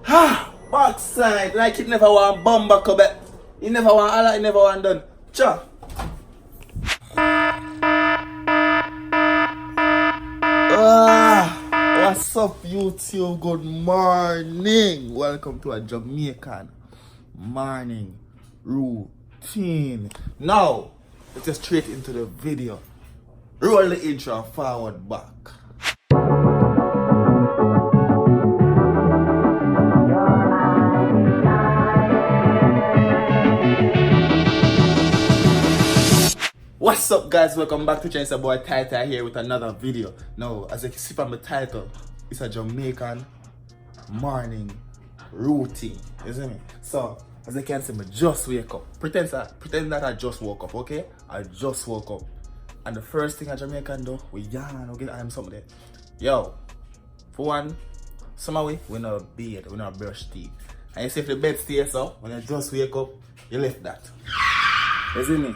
Backside, like it never want bomb back up. It never want all it never want done. Cha. What's up, YouTube? Good morning. Welcome to a Jamaican morning routine. Now, let's get straight into the video. Roll the intro and forward back. What's up, guys? Welcome back to Channel. Boy Tyrekevlogs here with another video. Now, as you can see from the title, it's a Jamaican morning routine. You see me? So, as you can see, I just wake up. Pretend that I just woke up, okay? I just woke up. And the first thing a Jamaican do, we yarn, okay? I'm something. Yo, for one, some way, we not bathe, we not brush teeth. And you see if the bed stays up, when you just wake up, you left that. You see me?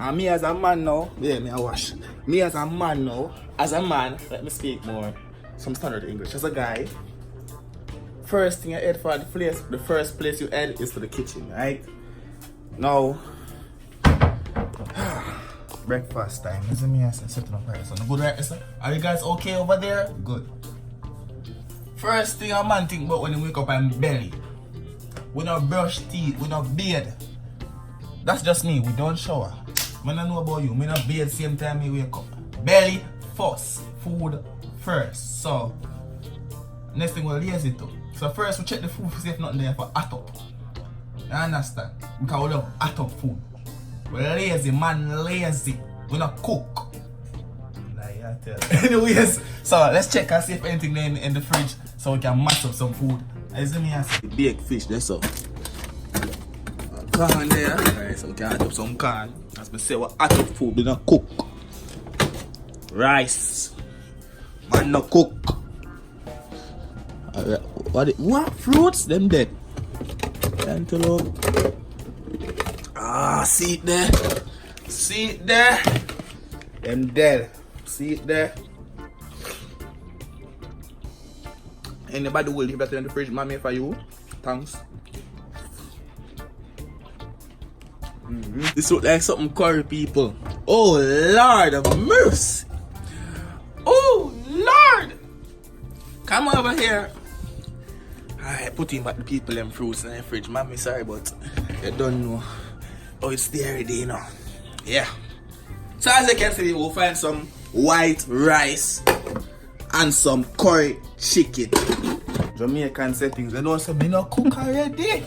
And me as a man now, yeah, me I wash. Me as a man now, as a man, let me speak more some standard English. As a guy, first thing you head for the first place you head is to the kitchen, right? Now, breakfast time. Is it me? I said, setting up here. So, good, right, sir? Are you guys okay over there? Good. First thing a man think about when he wake up and belly. We don't brush teeth, we don't bathe. That's just me, we don't shower. I don't know about you, I don't bathe same time I wake up. Belly first, food first. So, next thing we're lazy too. So first we check the food to see if nothing there for hot up. You understand? Because we love hot up food. We're lazy, man, lazy. We don't cook. Anyways, so let's check and see if anything there in the fridge so we can mash up some food. I see me as baked fish, that's all. Corn there. Alright, so we can add up some corn. As I say, what hot up food, we don't cook. Rice. Man, no cook. What fruits? Them dead. Cantaloupe. See it there. See it there. Them dead. See it there. Anybody will leave that in the fridge, mommy, for you. Thanks. This looks like something curry, people. Oh Lord of mercy. Oh Lord. Come over here. Alright, put in back the people them fruits in the fridge. Mommy, sorry, but you don't know. Oh, it's there already, you know. Yeah. So as you can see, we'll find some white rice and some curry chicken. Jamaican settings. They don't say me no cook already.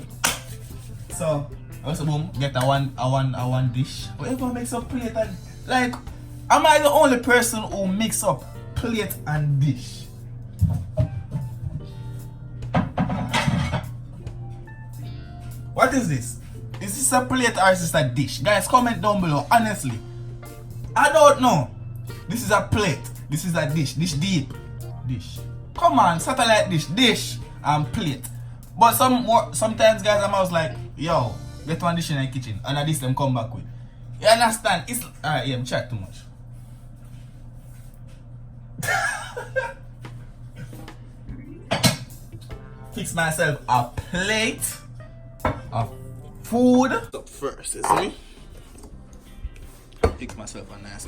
So also boom, get a one dish. Whatever makes up plate and like, am I the only person who mix up plate and dish? What is this? Is this a plate or is this a dish? Guys, comment down below. Honestly, I don't know. This is a plate. This is a dish. Dish deep. Dish. Come on, satellite dish and plate. But sometimes guys, I'm always like, yo, get one dish in the kitchen, and at this them come back with. You understand? It's alright, yeah, I'm chat too much. Fix myself a plate of food. Up first, is me. Fix myself a nice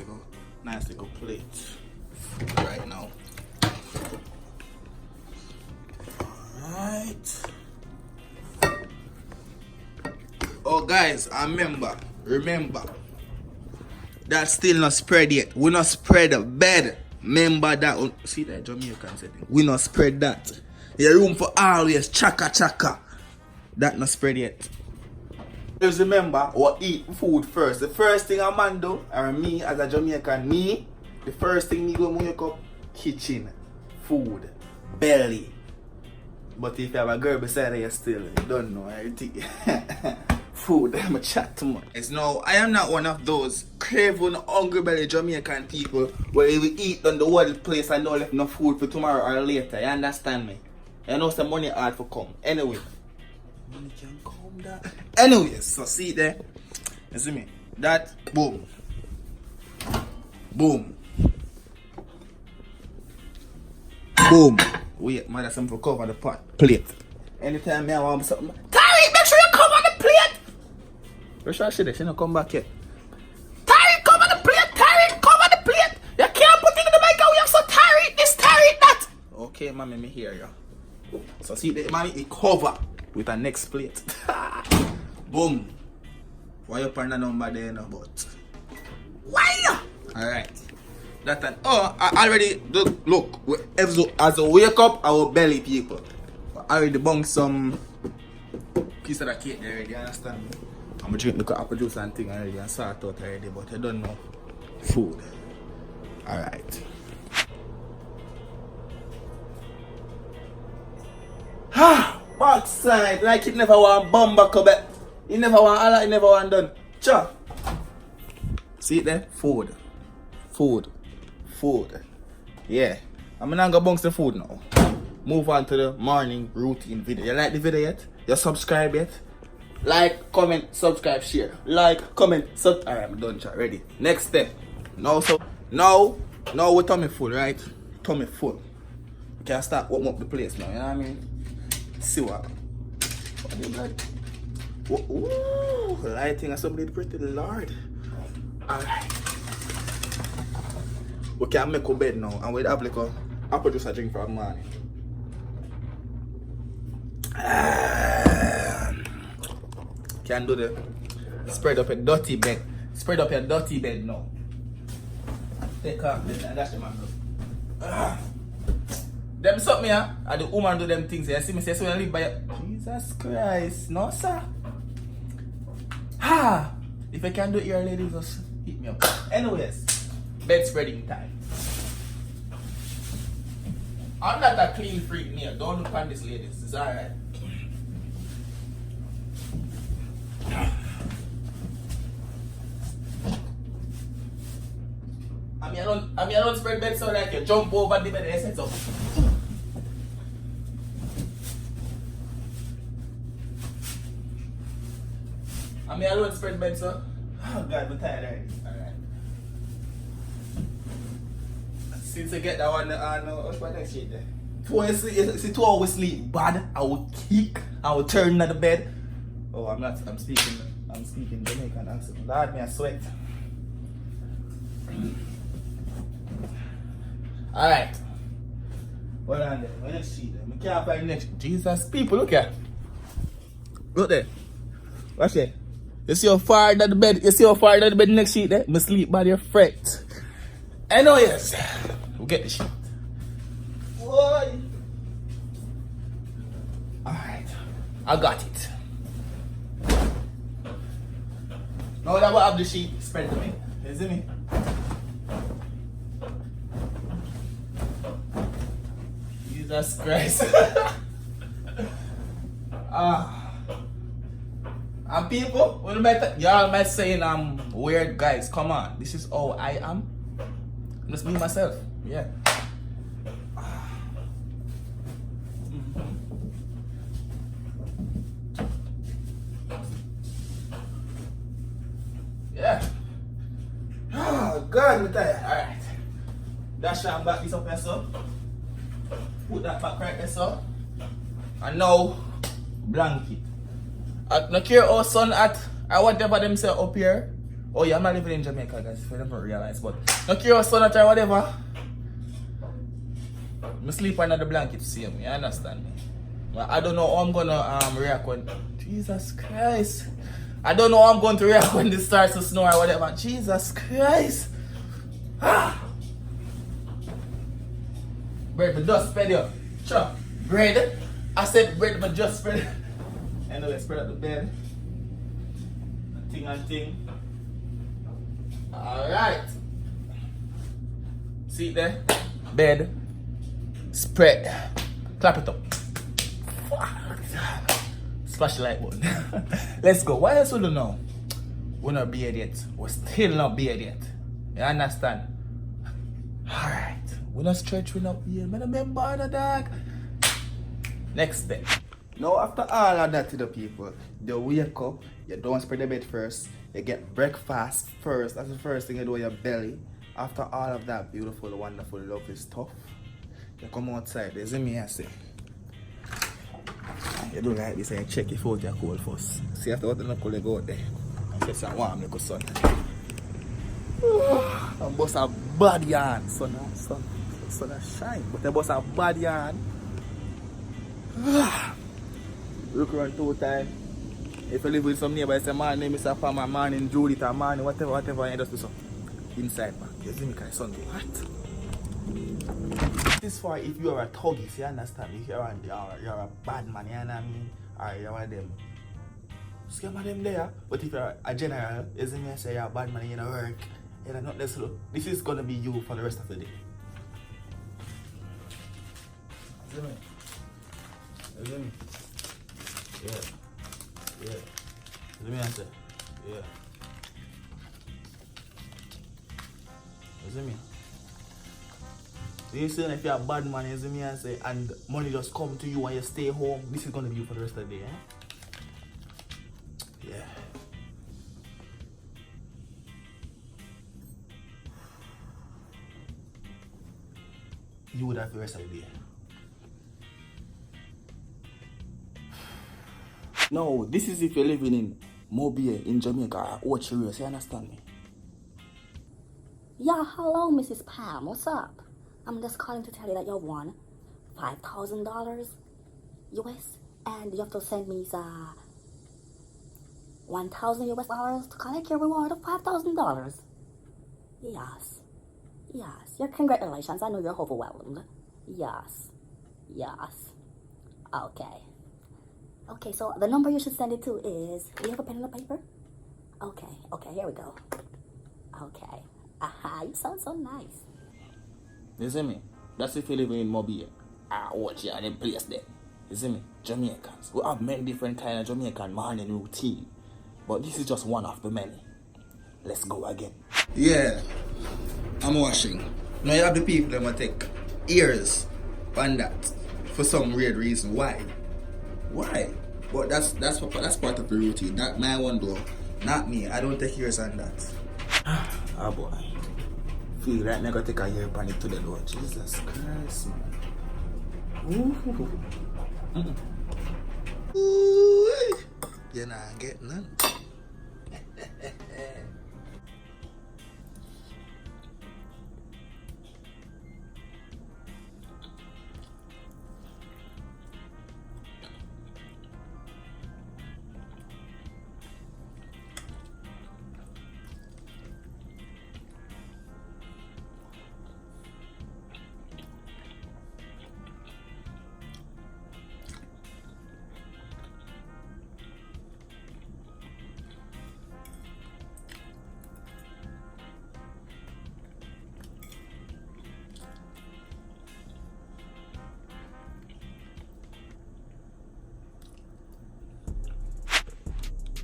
little plate food right now. Alright. Oh guys, remember, that's still not spread yet. We not spread the bed. Remember that. See that Jamaican setting. We not spread that. There's room for always chaka. That not spread yet. Just remember, we eat food first. The first thing a man do, or me as a Jamaican, the first thing me go wake up, kitchen, food, belly. But if you have a girl beside you still, you don't know everything. Food, I'm a chat too much. It's no, I am not one of those craving, hungry belly Jamaican people where you will eat on the whole place and don't left no food for tomorrow or later. You understand me? You know some money hard for come. Anyway, money can come down. Anyways, so see there. You see me? That, boom. Boom. Boom. Wait, man, that's something for cover the pot. Plate. Anytime I want something, Tyreek, make sure you come on the plate. Where's she there? She not come back yet. Tyreek, come on the plate. Tyreek, come on the plate. You can't put it in the microwave. So Tyreek this, Tyreek that. Okay, mommy, me hear you. So see the mommy, it cover with a next plate. Boom. Why you put the number there now, but why? Alright. That time. Oh, I already look. As I wake up, I will belly people. I already bunked some piece of the cake there already, you understand me? I'm gonna drink the apple juice and thing already and sort out already, but I don't know food. Alright. Backside, like it never want bomb back up. It never want all that, it never want done. Cha. See it there? Food. Food. Food. Yeah. I'm not gonna bounce the food now. Move on to the morning routine video. You like the video yet? You subscribe yet? Like, comment, subscribe, share. Like, comment, sub. Alright, I'm done, chat. Ready. Next step. Now we're tummy full, right? Tummy full. We can start warming up the place now, you know what I mean? See what? What do you like? Ooh, lighting or something pretty Lord. Alright. We can make a bed now and we'll have like a apple juice a drink for the morning. Can do the spread up a dirty bed. Spread up your dirty bed now. Take off this and that's the man. Them something here, and the woman do them things here. See me say so when I live by your... Jesus Christ, no sir. Ha! If I can do it here, ladies, just hit me up. Anyways, bed spreading time. I'm not a clean freak here. Don't look on this, ladies. It's alright. I mean, I don't spread bed so like you jump over the bed and set up. I don't spread bed so. Oh God, I'm tired already. Alright. Since I get that one, what's my next shit there? See, 2 hours sleep bad, I will kick, I will turn to the bed. Oh, I'm speaking Jamaican accent. Lord, me I sweat. Alright. What on there? What next sheet there? I can't find the next. Jesus, people, look here. Look there. Watch it. You see how far that the bed? You see how far that the bed next sheet there? My sleep body fret. Anyways, we'll get the sheet. Boy. Alright. I got it. Now that I have the sheet, spread to me. You see me? Jesus Christ. And people, y'all might saying I'm weird, guys. Come on, this is how I am. Just me myself. Yeah. Yeah. Oh God, I'm tired. Alright. Dash and back this up there, so. Put that back right there, so. And now, blanket. I don't care how sun at or whatever them say up here. Oh yeah, I'm not living in Jamaica, guys, if you don't realize, but don't care how sun at or whatever. I sleep under the blanket, see me, you understand me? But I don't know how I'm gonna react when Jesus Christ. I don't know how I'm going to react when this starts to snow or whatever. Jesus Christ. Bread, but just spread it. Sure. Bread. I said bread, but just spread it. Anyway, spread out the bed. And thing. Alright. See it there? Bed. Spread. Clap it up. Splash the light button. Let's go. What else we do now? We're not beard yet. We're still not beard yet. You understand? Alright. We're not stretch, we're not beard. I remember the dog. Next step. Now after all of that to the people, you wake up, you don't spread the bed first, you get breakfast first. That's the first thing you do with your belly. After all of that beautiful, wonderful, lovely stuff, you come outside. You see me, I say. You do like this and you check if out your cold first. See after what the knuckle you go out there. And say some warm like a sun. And bust a bad yarn. Sun shine. But you bust a bad yarn. Look around 2 times. If you live with some neighbor, you say, man, name Mr. Palmer, man, in Judith, or man, whatever, and you just do something. Inside back. You see me, kind of son, what? This is for if you are a thuggy, you understand? If you're a bad man, you know what I mean? Or you're one of them. Scam of them there. But if you're a general, you see me, I say you're a bad man, you know, work. You know, not this look. This is gonna be you for the rest of the day. You see me? You see me? Yeah. Yeah. You see me, I say? Yeah. You see me? You see, if you're a bad man, you see me, I say, and money just come to you and you stay home, this is gonna be you for the rest of the day, eh? Yeah. You would have the rest of the day. No, this is if you're living in Mobile, in Jamaica, or Ochirio, you understand me? Yeah, hello, Mrs. Pam. What's up? I'm just calling to tell you that you won $5,000 US, and you have to send me 1,000 US dollars to collect your reward of $5,000. Yes. Your congratulations. I know you're overwhelmed. Yes. Okay, so the number you should send it to is, do you have a pen and a paper? Okay, here we go. Okay. Aha, you sound so nice. You see me? That's if you live in Mobile. Watch you and them place there. You see me? Jamaicans. We have many different kind of Jamaican morning routine. But this is just one of the many. Let's go again. Yeah. I'm washing. Now you have the people that might take ears on that. For some weird reason. Why? But that's part of the routine. Not my one though. Not me. I don't take ears on that. Ah boy. Feel like I'm gonna take a ear panic to the Lord. Jesus Christ, man. Ooh. You're not getting none.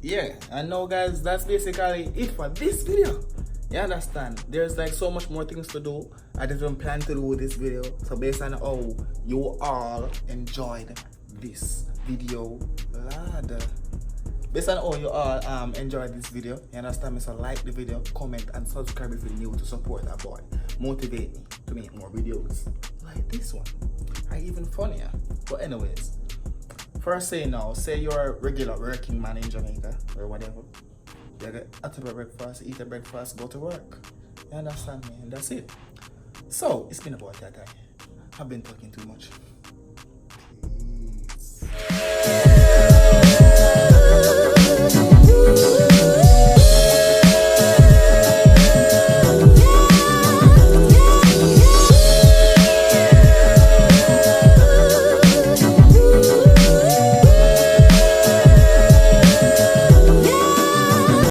Yeah, and now guys, that's basically it for this video. You understand? There's like so much more things to do. I didn't plan to do this video. So based on how you all enjoyed this video, lad. Based on how you all enjoyed this video, you understand me? So like the video, comment and subscribe if you're new to support that boy. Motivate me to make more videos like this one. Or even funnier. But anyways. First say now, say you're a regular working man in Jamaica or whatever. You get out of breakfast, eat a breakfast, go to work. You understand me? And that's it. So, it's been about that time. I've been talking too much.